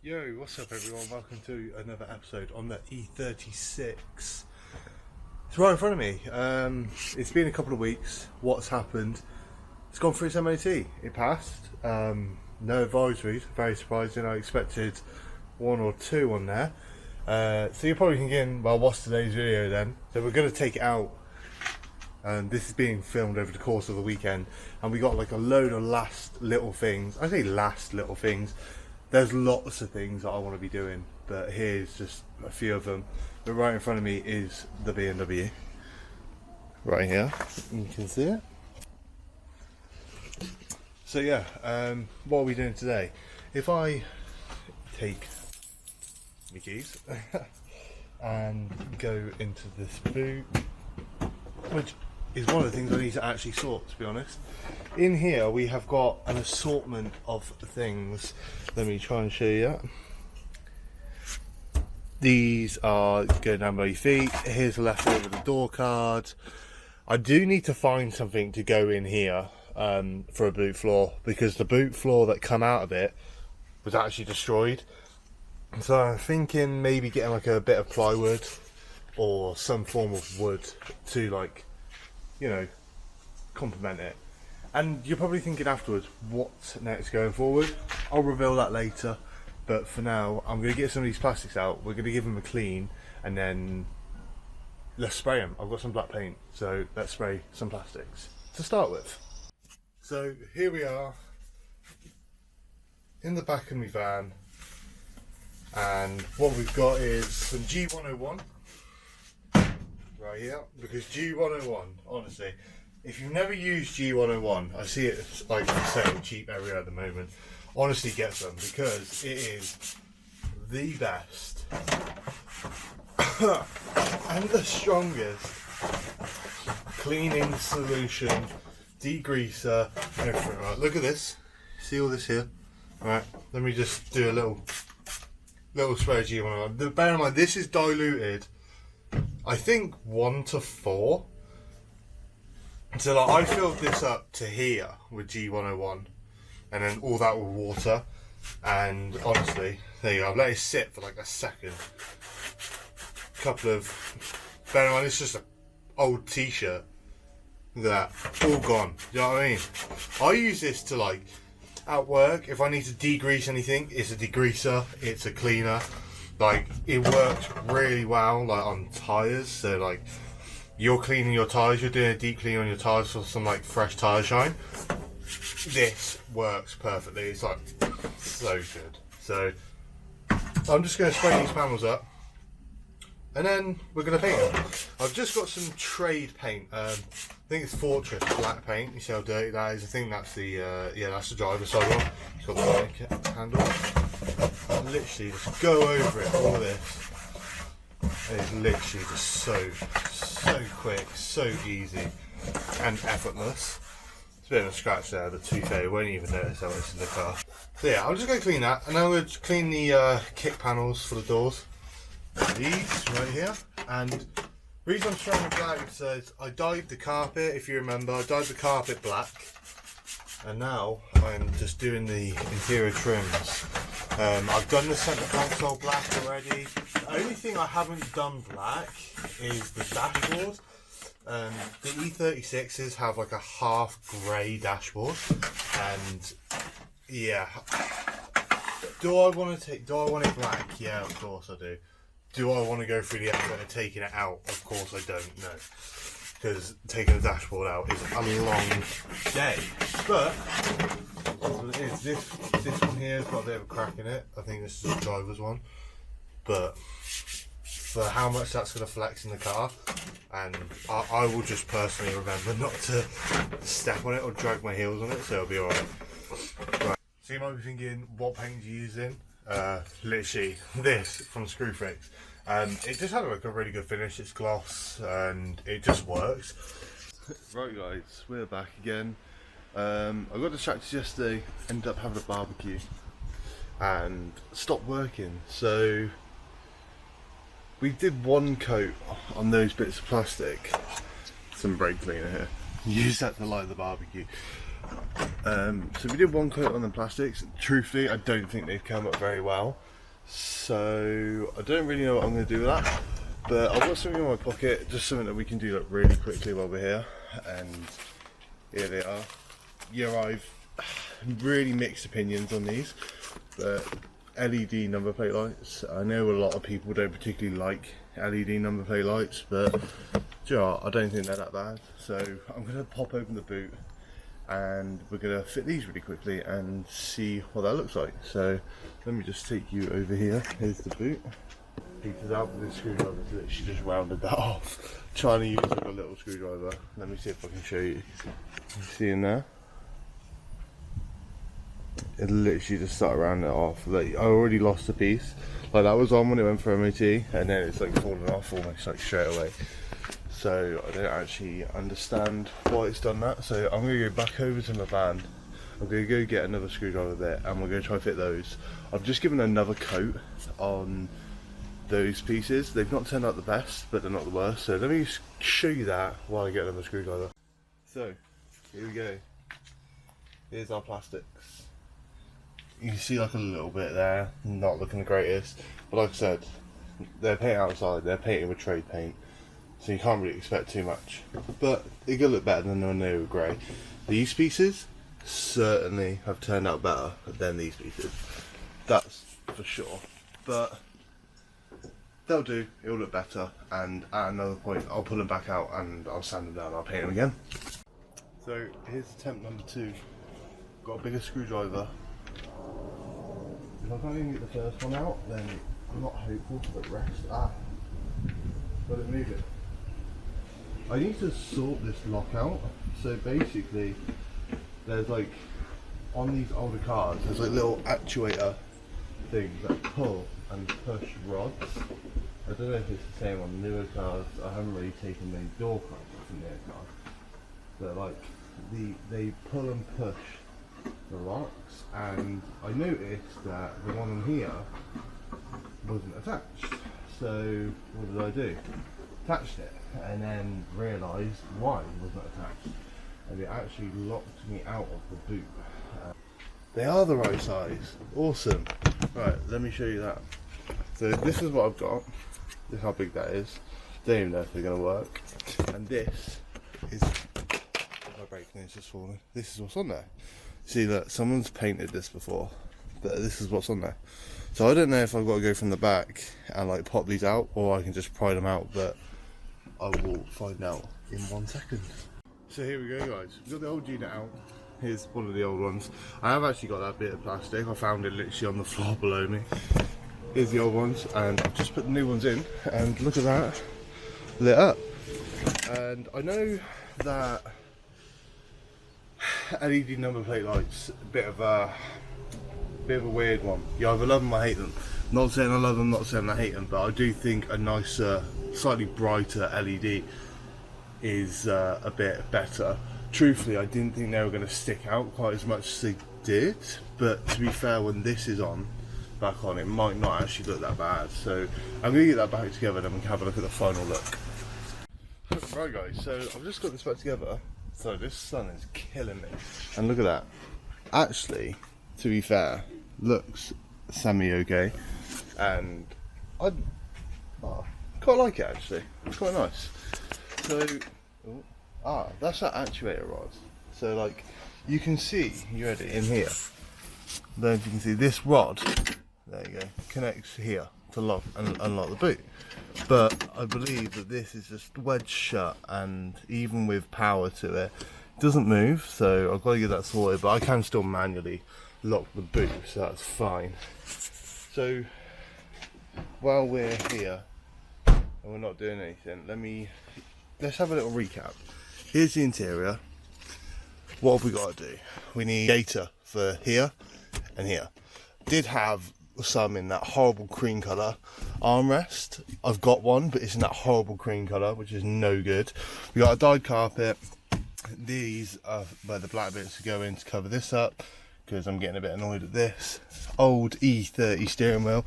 Yo, what's up everyone? Welcome to another episode on the E36. It's right in front of me. It's been a couple of weeks. What's happened? It's gone through its MOT. It passed. No advisories. Very surprising. I expected one or two on there. So you're probably thinking, well, what's today's video then? So we're going to take it out. And this is being filmed over the course of the weekend. And we got like a load of last little things. I say last little things. There's lots of things that I want to be doing, but here's just a few of them. But right in front of me is the BMW. Right here, you can see it. So yeah, what are we doing today? If I take my keys and go into this boot, which is one of the things I need to actually sort, to be honest. In here we have got an assortment of things. Let me try and show you that. These are going down by your feet. Here's the leftover the door card. I do need to find something to go in here for a boot floor, because the boot floor that come out of it was actually destroyed. So I'm thinking maybe getting like a bit of plywood or some form of wood to, like, you know, complement it. And you're probably thinking afterwards, what's next going forward? I'll reveal that later, but for now I'm going to get some of these plastics out. We're going to give them a clean and then let's spray them. I've got some black paint, so let's spray some plastics to start with. So here we are in the back of my van, and what we've got is some G101 right here, because G101, honestly, if you've never used G101, I see it like for sale cheap everywhere at the moment. Honestly, get them, because it is the best and the strongest cleaning solution, degreaser, everything. Right, look at this. See all this here? Right, let me just do a little spray of G101. Bear in mind, this is diluted, I think 1 to 4. So like, I filled this up to here with G101 and then all that with water, and honestly, there you go. I've let it sit for like a second. Bear in mind, it's just an old t-shirt. Look at that, all gone. You know what I mean? I use this to, like, at work, if I need to degrease anything, it's a degreaser, it's a cleaner. Like, it works really well, like, on tyres. So like, you're cleaning your tyres, you're doing a deep clean on your tyres for some like fresh tyre shine. This works perfectly. It's like so good. So I'm just going to spray these panels up and then we're going to paint them. I've just got some trade paint. I think it's Fortress black paint. You see how dirty that is? I think that's the yeah, that's the driver's side one. It's got the white handle. And literally just go over it. All this. It's literally just so quick, so easy and effortless. It's a bit of a scratch there, but to be fair, you won't even notice how it's in the car. So yeah, I'm just going to clean that, and then we'll clean the kick panels for the doors. These right here. And the reason I'm showing the black is I dyed the carpet, if you remember, I dyed the carpet black, and now I'm just doing the interior trims. I've done the centre console black already. The only thing I haven't done black is the dashboard. The E36s have like a half grey dashboard, and yeah. Do I want it black? Yeah, of course I do. Do I want to go through the effort of taking it out? Of course I don't, no. Because taking the dashboard out is a long day. But this one here has got a bit of a crack in it. I think this is the driver's one. But for how much that's going to flex in the car, and I will just personally remember not to step on it or drag my heels on it, so it'll be alright. Right. So you might be thinking, what paint are you using? Literally this from Screwfix. It just had like a really good finish. It's gloss and it just works. Right guys, we're back again. I got distracted yesterday, ended up having a barbecue and stopped working, so we did one coat on those bits of plastic, some brake cleaner here, use that to light the barbecue. So we did one coat on the plastics. Truthfully, I don't think they've come up very well. So I don't really know what I'm going to do with that. But I've got something in my pocket, just something that we can do like really quickly while we're here. And here they are. Yeah, I've really mixed opinions on these. But LED number plate lights. I know a lot of people don't particularly like LED number plate lights, but you know, I don't think they're that bad. So I'm going to pop open the boot and we're going to fit these really quickly and see what that looks like. So let me just take you over here. Here's the boot. Peter's out with his screwdriver, literally just rounded that off. Trying to use like a little screwdriver. Let me see if I can show you. You see in there? It literally just started rounding it off. Like, I already lost a piece. Like, that was on when it went for MOT, and then it's like falling off almost like straight away. So I don't actually understand why it's done that. So I'm going to go back over to my van. I'm going to go get another screwdriver there, and we're going to try and fit those. I've just given another coat on those pieces. They've not turned out the best, but they're not the worst. So let me show you that while I get another screwdriver. So here we go. Here's our plastics. You can see like a little bit there, not looking the greatest, but like I said, they're painted outside, they're painted with trade paint, so you can't really expect too much, but it could look better than when they were grey. These pieces certainly have turned out better than these pieces, that's for sure, but they'll do, it'll look better, and at another point I'll pull them back out and I'll sand them down and I'll paint them again. So here's attempt number 2, got a bigger screwdriver. If I can't even get the first one out, then I'm not hopeful for the rest. Got it moving. I need to sort this lock out. So basically, there's like, on these older cars, there's like little actuator things that pull and push rods. I don't know if it's the same on newer cars. I haven't really taken many door cards from newer cars. But like, they pull and push the locks, and I noticed that the one on here wasn't attached. So what did I do? Attached it, and then realised why it wasn't attached, and it actually locked me out of the boot. They are the right size. Awesome. Right, let me show you that. So this is what I've got. This is how big that is. Don't even know if they're going to work. And this is, my brake is just falling. This is what's on there. See that someone's painted this before, but this is what's on there. So I don't know if I've got to go from the back and like pop these out, or I can just pry them out, but I will find out in 1 second. So here we go, guys. We've got the old unit out. Here's one of the old ones. I have actually got that bit of plastic. I found it literally on the floor below me. Here's the old ones, and I've just put the new ones in, and look at that, lit up. And I know that LED number plate lights, a bit of a weird one. You either love them or hate them. Not saying I love them, not saying I hate them, but I do think a nicer, slightly brighter LED is a bit better. Truthfully, I didn't think they were going to stick out quite as much as they did, but to be fair, when this is on, back on, it might not actually look that bad. So I'm going to get that back together and then we can have a look at the final look. Right guys, so I've just got this back together. So this sun is killing me, and look at that. Actually, to be fair, looks semi-okay, and I quite like it actually. It's quite nice. So, that's that actuator rod. So like, you can see, you ready, in here. Then you can see this rod, there you go, connects here to lock and unlock the boot. But I believe that this is just wedged shut, and even with power to it, it doesn't move, so I've got to get that sorted, but I can still manually lock the boot, so that's fine. So while we're here and we're not doing anything, let's have a little recap. Here's the interior. What have we got to do? We need gator for here and here. Did have some in that horrible cream colour armrest. I've got one, but it's in that horrible cream colour, which is no good. We got a dyed carpet. These are where the black bits go in to cover this up, because I'm getting a bit annoyed at this. Old E30 steering wheel.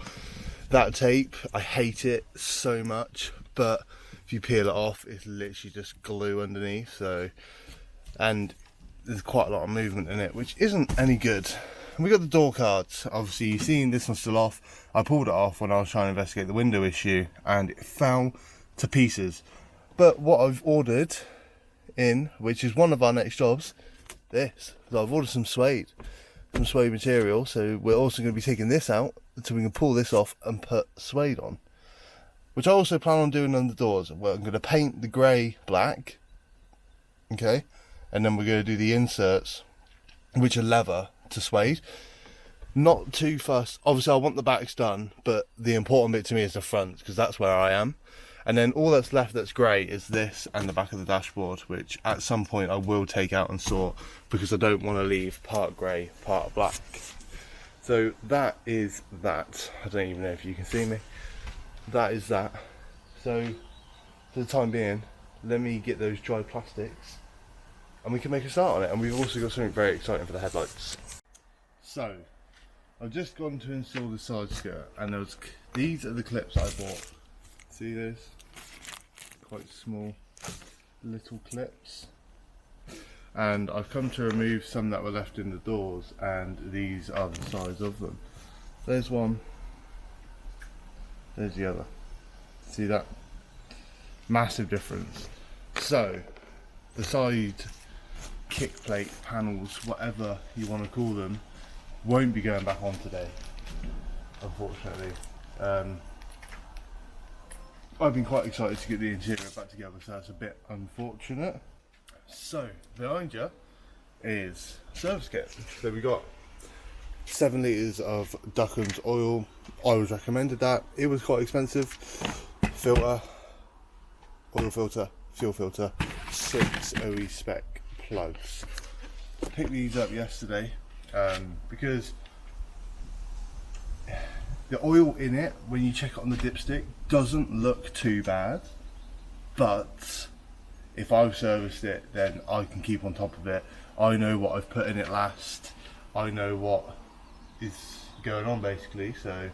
That tape, I hate it so much, but if you peel it off, it's literally just glue underneath. So, and there's quite a lot of movement in it, which isn't any good. And we got the door cards. Obviously, you've seen this one's still off. I pulled it off when I was trying to investigate the window issue, and it fell to pieces. But what I've ordered in, which is one of our next jobs, this. So I've ordered some suede material. So we're also going to be taking this out so we can pull this off and put suede on, which I also plan on doing on the doors. Well, I'm going to paint the grey black, okay, and then we're going to do the inserts, which are leather to suede. Not too fussed. Obviously, I want the backs done, but the important bit to me is the front, because that's where I am. And then all that's left that's grey is this and the back of the dashboard, which at some point I will take out and sort, because I don't want to leave part grey, part black. So that is that. I don't even know if you can see me. That is that. So for the time being, let me get those dry plastics and we can make a start on it. And we've also got something very exciting for the headlights. So I've just gone to install the side skirt, and these are the clips I bought. See those? Quite small little clips. And I've come to remove some that were left in the doors, and these are the size of them. There's one, there's the other. See that? Massive difference. So the side kick plate panels, whatever you want to call them, won't be going back on today, unfortunately. I've been quite excited to get the interior back together, so that's a bit unfortunate. So behind you is service kit. So we got 7 litres of Duckham's oil. I was recommended that. It was quite expensive. Filter, oil filter, fuel filter, 6 OE spec plugs. Picked these up yesterday because the oil in it, when you check it on the dipstick, doesn't look too bad, but if I've serviced it, then I can keep on top of it. I know what I've put in it last. I know what is going on, basically. So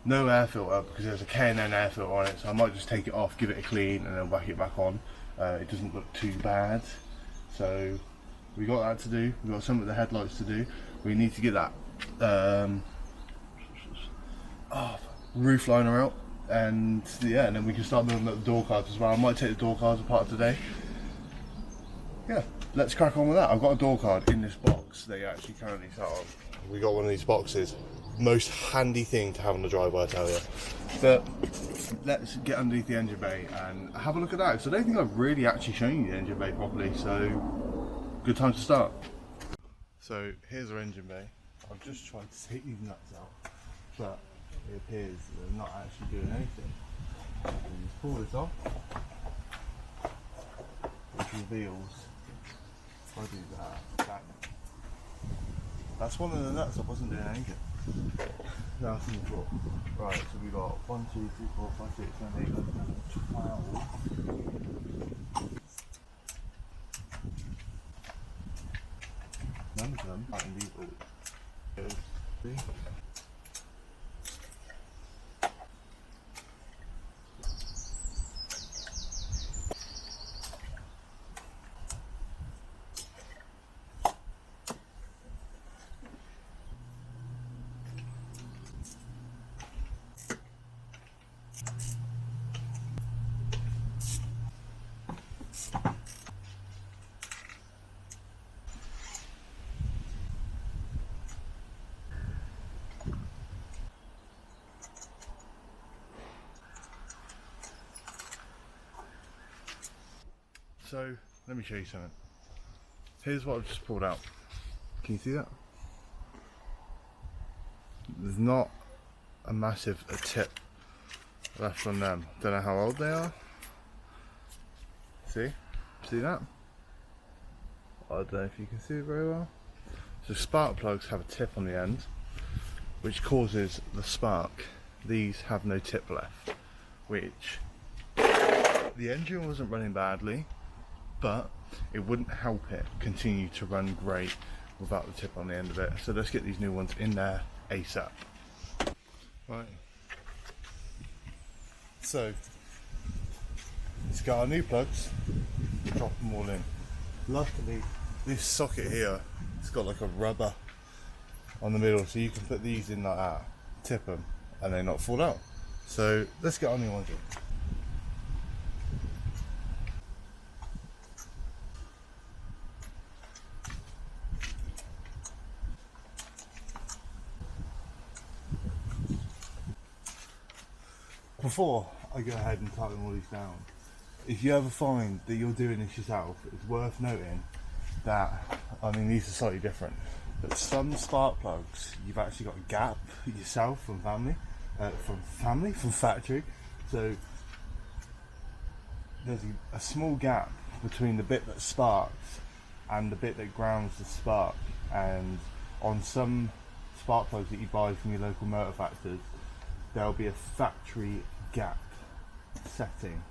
no air filter, because there's a K&N air filter on it, so I might just take it off, give it a clean, and then whack it back on. It doesn't look too bad. So we got that to do. We've got some of the headlights to do. We need to get that roof liner out, and yeah, and then we can start building up the door cards as well. I might take the door cards apart today. Yeah, let's crack on with that. I've got a door card in this box that you actually currently sat on. We got one of these boxes. Most handy thing to have on the driveway, I tell you. But let's get underneath the engine bay and have a look at that. So I don't think I've really actually shown you the engine bay properly, so good time to start. So here's our engine bay. I've just tried to take these nuts out, but it appears they're not actually doing anything. So you just pull this off, which reveals, if I do that, that's one of the nuts that wasn't doing anything. Now it's in the floor. Right, so we got 1, 2, 3, 4, 5, 6, 7, 8, 9, 10, 12. None of them are in these order. See? So let me show you something. Here's what I've just pulled out. Can you see that? There's not a massive tip left on them. Don't know how old they are. See that? I don't know if you can see it very well. So spark plugs have a tip on the end, which causes the spark. These have no tip left, which the engine wasn't running badly, but it wouldn't help it continue to run great without the tip on the end of it. So let's get these new ones in there ASAP. Right. So let's get our new plugs, drop them all in. Luckily, this socket here, it's got like a rubber on the middle, so you can put these in like that, tip them, and they not fall out. So let's get on the ones. Before I go ahead and tighten all these down, if you ever find that you're doing this yourself, it's worth noting that, I mean, these are slightly different, but some spark plugs, you've actually got a gap yourself from factory. So there's a small gap between the bit that sparks and the bit that grounds the spark, and on some spark plugs that you buy from your local motor factors, there'll be a factory gap setting,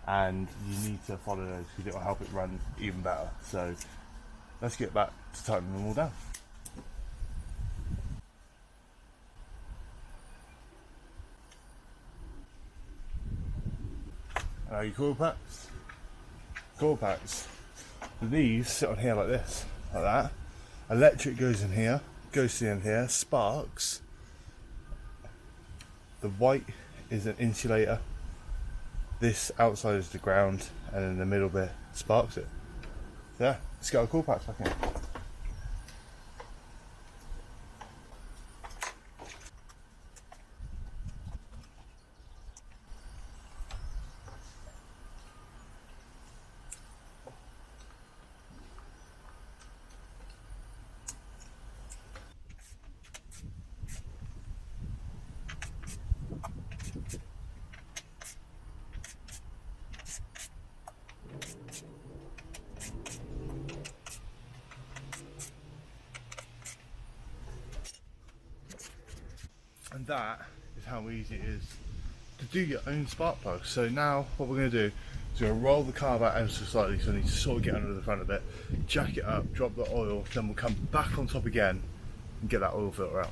and you need to follow those because it will help it run even better. So let's get back to tightening them all down. Now your coil packs. Coil packs. These sit on here like this, like that. Electric goes in here, goes to the end here, sparks. The white is an insulator. This outside is the ground, and then the middle bit sparks it. So yeah, let's get our coil packs back in. And that is how easy it is to do your own spark plug. So now what we're going to do is we're going to roll the car back ever so slightly, so I need to sort of get under the front a bit, jack it up, drop the oil, then we'll come back on top again and get that oil filter out.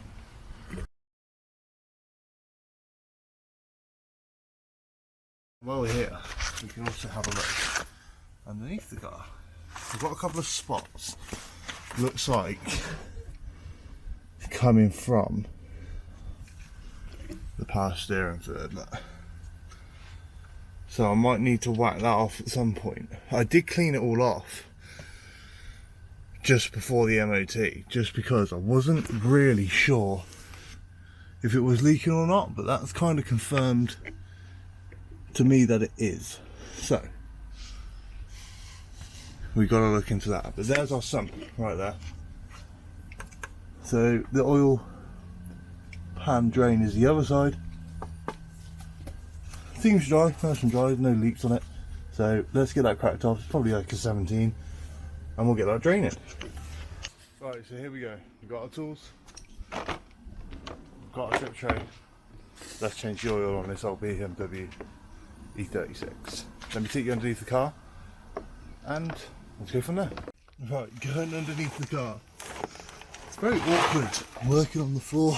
While we're here, we can also have a look underneath the car. We've got a couple of spots, looks like coming from the power steering fluid. So I might need to whack that off at some point. I did clean it all off just before the MOT, just because I wasn't really sure if it was leaking or not, but that's kind of confirmed to me that it is. So we got to look into that. But there's our sump right there. So the oil pan drain is the other side. Seems dry, nice and dry, no leaks on it. So let's get that cracked off. It's probably like a 17, and we'll get that drain in. Right, so here we go. We've got our tools, we've got our drip tray. Let's change the oil on this old BMW E36. Let me take you underneath the car, and let's go from there. Right, going underneath the car. It's very awkward working on the floor.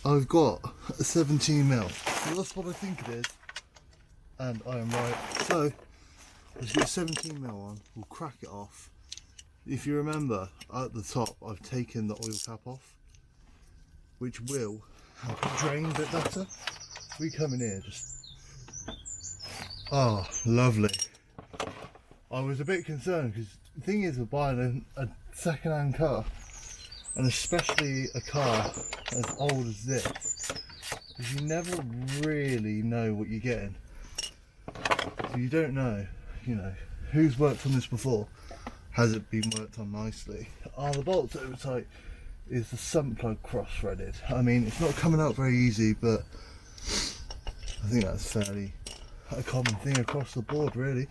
I've got a 17mm, so that's what I think it is, and I am right. So let's get 17mm on, we'll crack it off. If you remember, at the top I've taken the oil cap off, which will help it drain a bit better. We come in here, just, oh, lovely. I was a bit concerned because the thing is, we're buying a second-hand car, and especially a car as old as this, because you never really know what you're getting. So you don't know, you know, who's worked on this before. Has it been worked on nicely? Are the bolts over tight? Is the sump plug cross-threaded? I mean, it's not coming out very easy, but I think that's fairly a common thing across the board, really.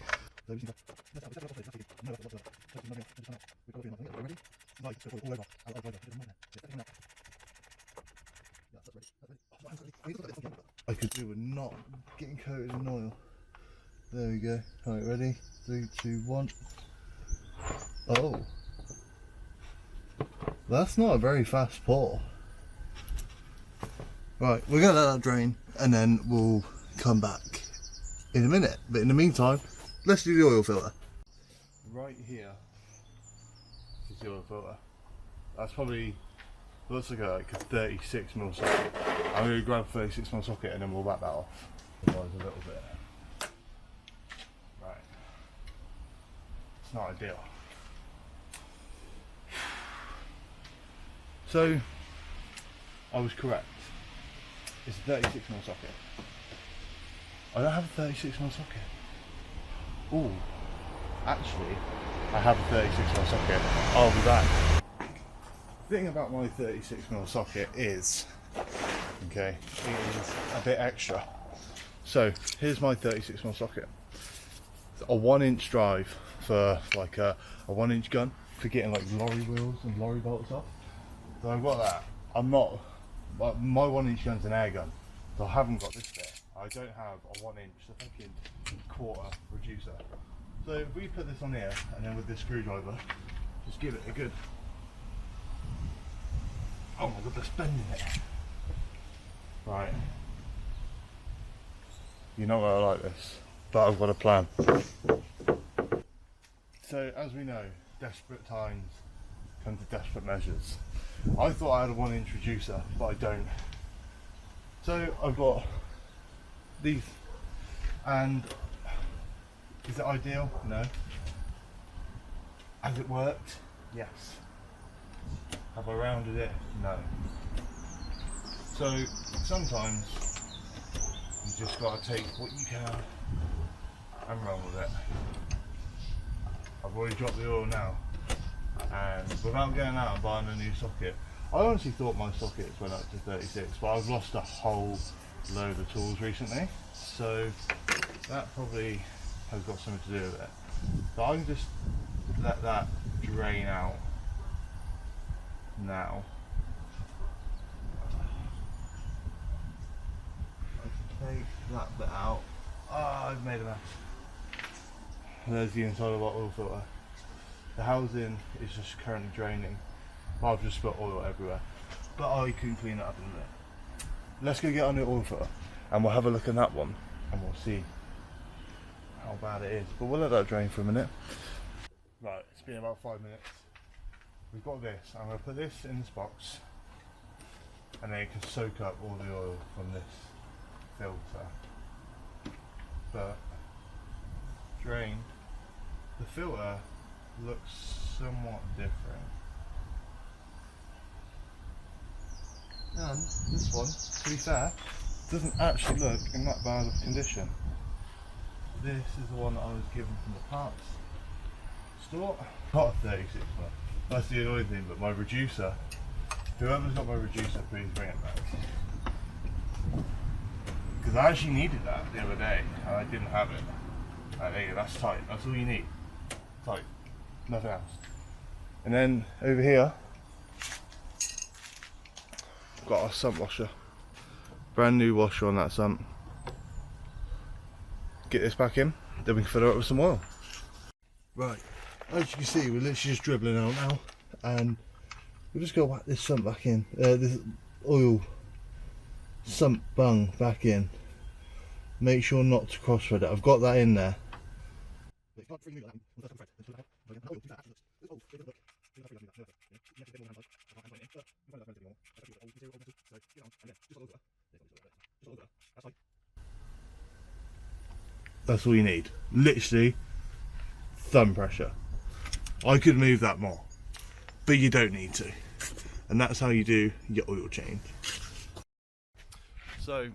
I could do with not getting coated in oil. There we go. Alright, ready? 3, 2, 1. Oh. That's not a very fast pour. Right, we're going to let that drain and then we'll come back in a minute. But in the meantime, let's do the oil filter. Right here, is the oil filter. That's probably, looks like a 36mm socket. I'm going to grab a 36mm socket and then we'll back that off. Otherwise a little bit. Right. It's not ideal. So, I was correct. It's a 36mm socket. I don't have a 36mm socket. Ooh, actually, I have a 36mm socket. I'll be back. The thing about my 36mm socket is, okay, it is a bit extra. So, here's my 36mm socket. It's a 1-inch drive for like a 1-inch gun for getting like lorry wheels and lorry bolts off. So I've got that. I'm not, my 1-inch gun's an air gun, so I haven't got this bit. I don't have a 1-inch, a fucking quarter reducer. So if we put this on here, and then with this screwdriver, just give it a good, oh my god, they're spending it. Right. You know I like this, but I've got a plan. So as we know, desperate times come to desperate measures. I thought I had a 1-inch reducer, but I don't. So I've got these, and is it ideal? No. Has it worked? Yes. Have I rounded it? No. So sometimes you just got to take what you can and run with it. I've already dropped the oil now, and without going out and buying a new socket, I honestly thought my sockets went up to 36, but I've lost a whole load of tools recently, so that probably has got something to do with it. But I can just let that drain out now. I can take that bit out. Ah, I've made a mess. There's the inside of our oil filter. The housing is just currently draining. I've just spilled oil everywhere, but I can clean it up in a minute. Let's go get on the oil filter and we'll have a look at that one and we'll see how bad it is. But we'll let that drain for a minute. Right, it's been about 5 minutes. We've got this. I'm going to put this in this box and then it can soak up all the oil from this filter. But drain, the filter looks somewhat different. And this one, to be fair, doesn't actually look in that bad of condition. This is the one that I was given from the parts store. Got a 36mm. That's the annoying thing, but my reducer, whoever's got my reducer, please bring it back. Because I actually needed that the other day, and I didn't have it. There you go, that's tight, that's all you need. Tight, nothing else. And then over here, got our sump washer, brand new washer on that sump. Get this back in, then we can fill it up with some oil. Right, as you can see, we're literally just dribbling out now, and we'll just go whack this sump back in, this oil sump bung back in. Make sure not to cross thread it. I've got that in there. That's all you need. Literally, thumb pressure. I could move that more, but you don't need to. And that's how you do your oil change. So,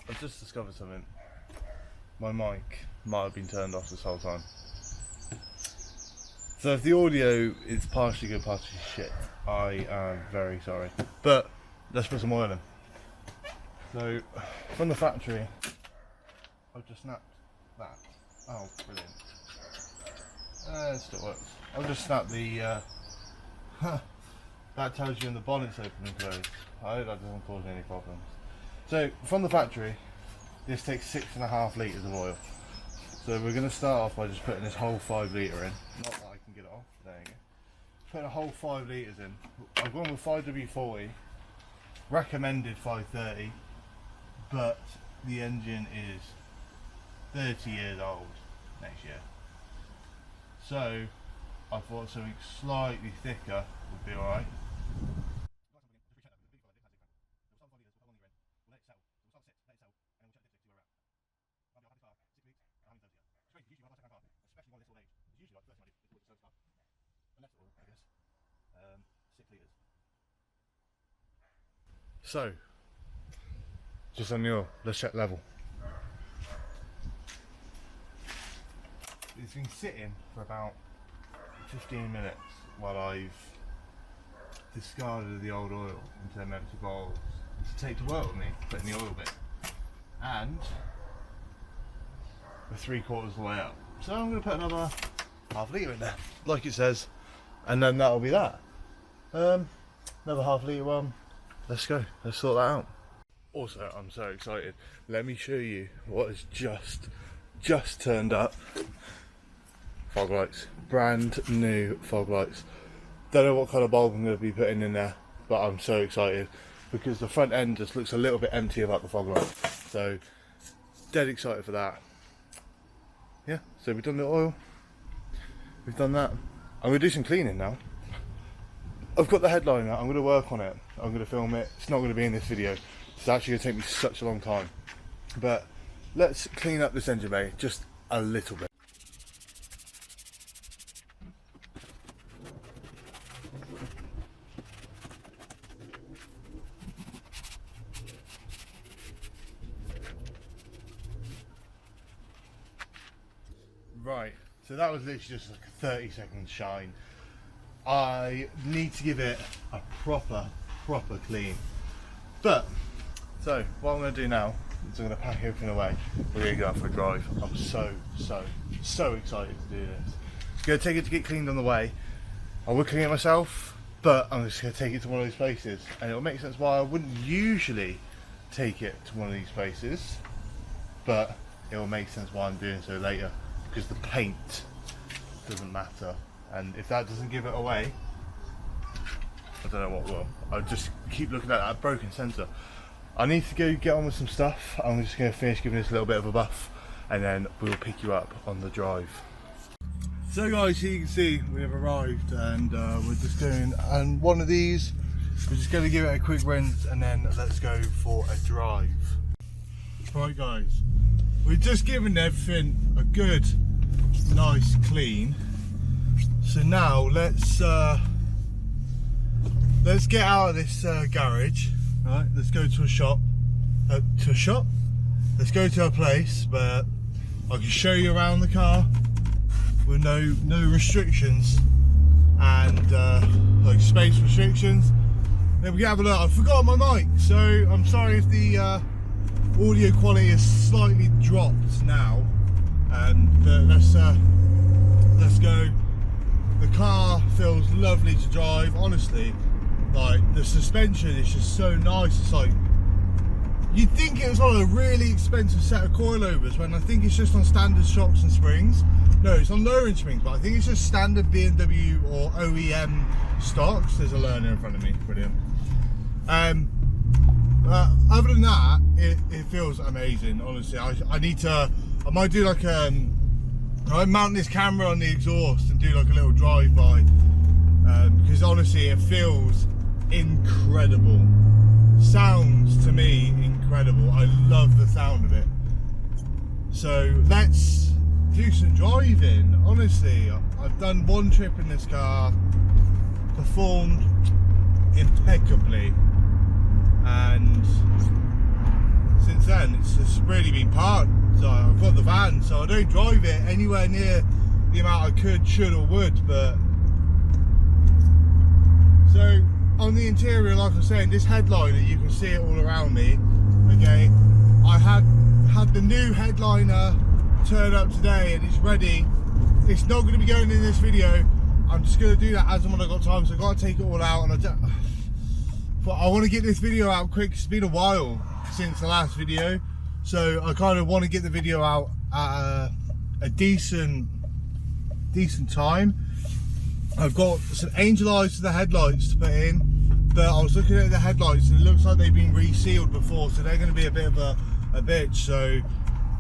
I've just discovered something. My mic might have been turned off this whole time. So if the audio is partially good, partially shit, I am very sorry. But let's put some oil in. So from the factory, I've just snapped that. Oh, brilliant. It still works. I've just snapped the, that tells you when the bonnet's open and closed. I hope that doesn't cause any problems. So from the factory, this takes 6.5 litres of oil. So we're going to start off by just putting this whole 5 litre in. Not that I can get it off, there you go. Put a whole 5 litres in. I've gone with 5W40, recommended 530, but the engine is 30 years old next year. So I thought something slightly thicker would be alright. So, just on the oil, let's check level. It's been sitting for about 15 minutes while I've discarded the old oil into them empty bowls to take to work with me, put in the oil bit. And we're 3/4 of the way up. So I'm going to put another half litre in there, like it says, and then that'll be that. Another half litre one. Let's go, let's sort that out. Also, I'm so excited. Let me show you what has just turned up. Fog lights, brand new fog lights. Don't know what kind of bulb I'm going to be putting in there, but I'm so excited because the front end just looks a little bit empty about the fog light. So, dead excited for that. Yeah, so we've done the oil, we've done that. I'm going to do some cleaning now. I've got the headliner, I'm going to work on it, I'm going to film it. It's not going to be in this video, it's actually going to take me such a long time. But let's clean up this engine bay just a little bit. Right, so that was literally just like a 30-second shine. I need to give it a proper clean. But, so what I'm going to do now is I'm going to pack everything away. We're going to go out for a drive. I'm so excited to do this. I'm going to take it to get cleaned on the way. I would clean it myself, but I'm just going to take it to one of these places. And it'll make sense why I wouldn't usually take it to one of these places, but it will make sense why I'm doing so later. Because the paint doesn't matter, and if that doesn't give it away, I don't know what will. I'll just keep looking at that broken sensor. I need to go get on with some stuff. I'm just going to finish giving this a little bit of a buff, and then we'll pick you up on the drive. So guys, here you can see we have arrived, and we're just going, and one of these we're just going to give it a quick rinse, and then let's go for a drive. Right guys, we've just given everything a good nice clean, so now let's get out of this garage. Right, let's go to a shop. Let's go to a place where I can show you around the car with no restrictions and like space restrictions. Then we can have a look. I forgot my mic, so I'm sorry if the audio quality is slightly dropped now. But let's go. The car feels lovely to drive, honestly. Like, the suspension is just so nice. It's like, you'd think it was on a really expensive set of coilovers, when I think it's just on standard shocks and springs. No, it's on lowering springs, but I think it's just standard BMW or OEM stocks. There's a learner in front of me, brilliant. Other than that, it feels amazing, honestly. I might do like I might mount this camera on the exhaust and do like a little drive-by, because honestly it feels incredible. Sounds to me incredible. I love the sound of it. So let's do some driving. Honestly, I've done one trip in this car, performed impeccably, and since then it's just really been parked. So I've got the van, so I don't drive it anywhere near the amount I could, should or would. But so on the interior, like I was saying, this headliner, you can see it all around me. Okay, I had the new headliner turn up today and it's ready. It's not going to be going in this video. I'm just going to do that as and when I got time. So I've got to take it all out, and I want to get this video out quick. It's been a while since the last video, so I kind of want to get the video out at a decent time. I've got some angel eyes to the headlights to put in, but I was looking at the headlights and it looks like they've been resealed before, so they're going to be a bit of a bitch. So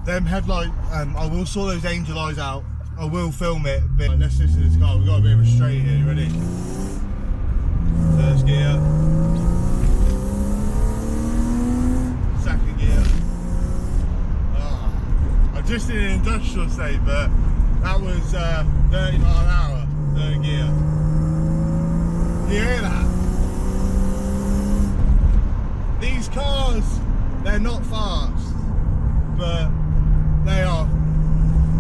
them headlight, I will sort those angel eyes out I will film it, but let's listen to this car. We've got a bit of a straight here. You ready? First gear. Second gear. I just did an industrial state, but that was 30 mile an hour, third gear. Do you hear that? These cars, they're not fast, but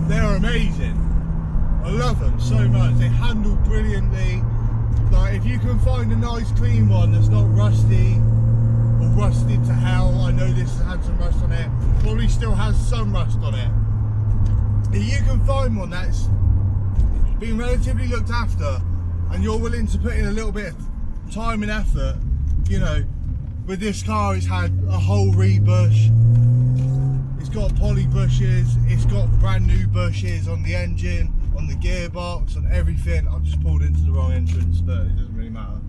they're amazing. I love them so much. They handle brilliantly. Like, if you can find a nice clean one that's not rusty or rusted to hell, I know this has had some rust on it, probably still has some rust on it. If you can find one that's been relatively looked after and you're willing to put in a little bit of time and effort, you know, with this car it's had a whole rebush, it's got poly bushes, it's got brand new bushes on the engine, on the gearbox, on everything. I've just pulled into the wrong entrance, but it doesn't really matter.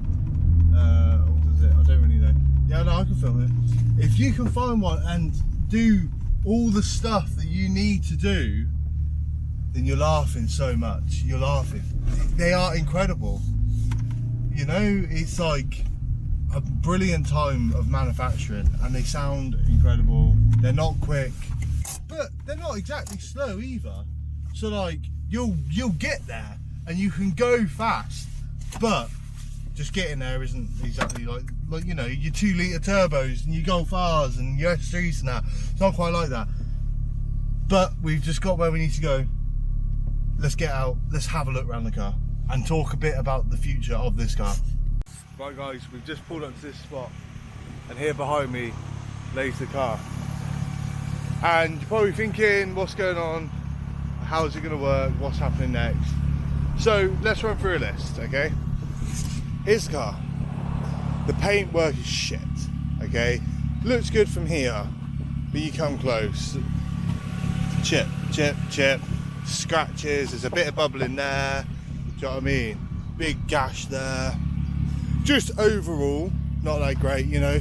Or does it? I don't really know. Yeah, no, I can film it. If you can find one and do all the stuff that you need to do, then you're laughing so much. You're laughing. They are incredible. You know, it's like a brilliant time of manufacturing, and they sound incredible. They're not quick, but they're not exactly slow either. So like, you'll get there and you can go fast, but just getting there isn't exactly like you know, your 2 litre turbos and your Golf R's and your S3s and that. It's not quite like that. But we've just got where we need to go. Let's get out, let's have a look around the car and talk a bit about the future of this car. Right guys, we've just pulled up to this spot and here behind me lays the car. And you're probably thinking, what's going on? How's it going to work? What's happening next? So let's run through a list, okay? Here's the car. The paint work is shit, okay? Looks good from here, but you come close. Chip, chip, chip. Scratches, there's a bit of bubbling there. Do you know what I mean? Big gash there. Just overall, not that great, you know.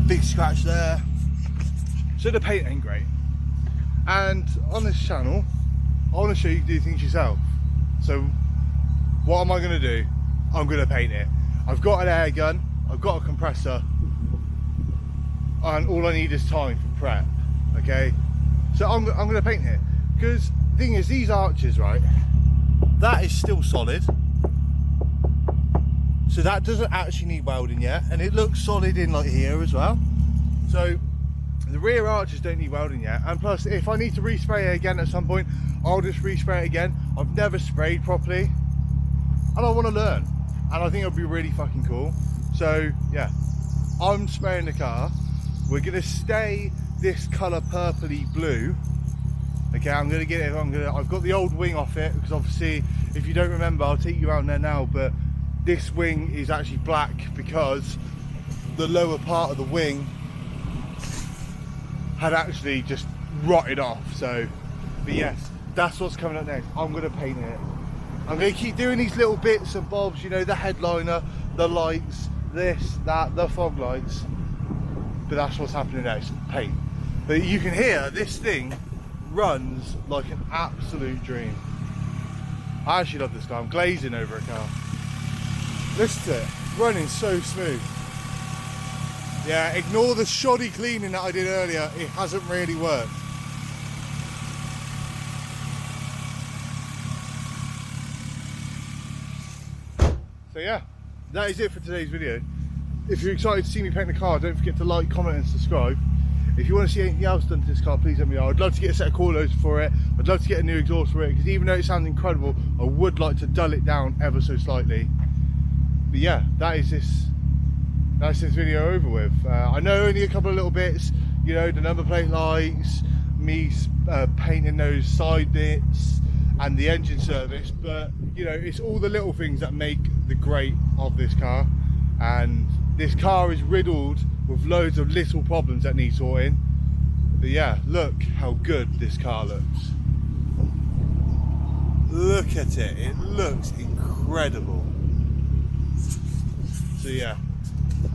Big scratch there. So the paint ain't great. And on this channel, I want to show you do things yourself. So what am I going to do? I'm going to paint it. I've got an air gun, I've got a compressor, and all I need is time for prep, okay? So I'm going to paint it. Because the thing is, these arches, right, that is still solid. So that doesn't actually need welding yet, and it looks solid in like here as well. So the rear arches don't need welding yet, and plus if I need to respray it again at some point, I'll just respray it again. I've never sprayed properly and I want to learn, and I think it'll be really fucking cool. So yeah, I'm spraying the car. We're gonna stay this colour purpley blue. Okay, I'm gonna get it. I've got the old wing off it, because obviously if you don't remember, I'll take you out there now, but this wing is actually black because the lower part of the wing had actually just rotted off. So, but yes, that's what's coming up next. I'm gonna paint it. I'm gonna keep doing these little bits and bobs, you know, the headliner, the lights, this, that, the fog lights. But that's what's happening next, paint. But you can hear this thing runs like an absolute dream. I actually love this car. I'm glazing over a car. Listen to it, running so smooth. Yeah, ignore the shoddy cleaning that I did earlier. It hasn't really worked. So yeah, that is it for today's video. If you're excited to see me paint the car, don't forget to like, comment and subscribe. If you want to see anything else done to this car, please let me know. I'd love to get a set of coilovers for it. I'd love to get a new exhaust for it, because even though it sounds incredible, I would like to dull it down ever so slightly. But yeah, that's this video over with. I know only a couple of little bits, you know, the number plate lights, me painting those side bits and the engine service, but you know, it's all the little things that make the great of this car. And this car is riddled with loads of little problems that need sorting. But yeah, look how good this car looks. Look at it, it looks incredible. So yeah,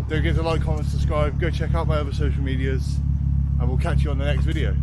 don't forget to like, comment, subscribe, go check out my other social medias, and we'll catch you on the next video.